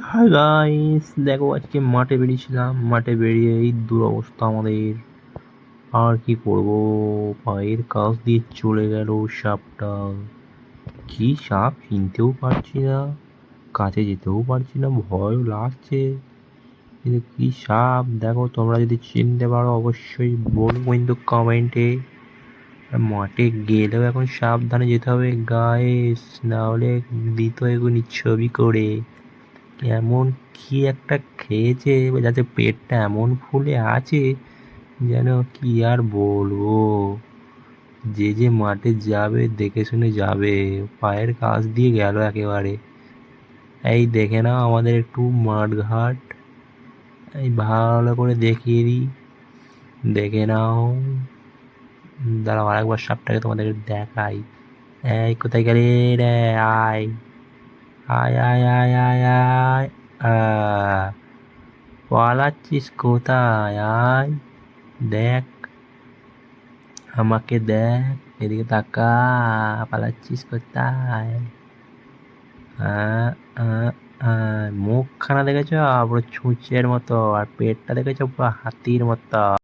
Hi guys, দেখো আজকে মাঠে বেরিয়েছিলাম। মাঠে বেরিয়ে এই দুরবস্থা আমাদের। আর কি করব, পায়ের কাছ দিয়ে চলে গেল সাপটা। কি সাপ চিনতেও পারছি না, কাছে যেতেও পারছি না, ভয়ও লাগছে। কিন্তু কি সাপ, দেখো তোমরা যদি চিনতে পারো অবশ্যই বলো কিন্তু কমেন্টে। আর মাঠে গেলেও এখন সাবধানে যেতে হবে গাইস, না হলে দিত এগুলি ছবি করে। এমন কি একটা খেয়েছে যাতে পেটটা এমন ফুলে আছে, যেন কি আর বলবো। যে যে মাঠে যাবে দেখে শুনে যাবে, পায়ের কাছ দিয়ে গেল একেবারে। এই দেখে নাও আমাদের একটু মাঠ ঘাট, এই ভালো করে দেখিয়ে দিই, দেখে নাও। দাঁড়াও আরেকবার সাপটাকে তোমাদের দেখাই। এই কোথায় গেলি রে? আয় আয় আয় আয় আয় আয়। আহ, পালাচ্ছিস কোথায়? আয়, দেখ, আমাকে দেখ, এদিকে তাকা। পালাচ্ছিস কোথায়? আহ, আহ, মুখখানা দেখেছো পুরো ছুঁচের মতো, আর পেটটা দেখেছো পুরো হাতির মতো।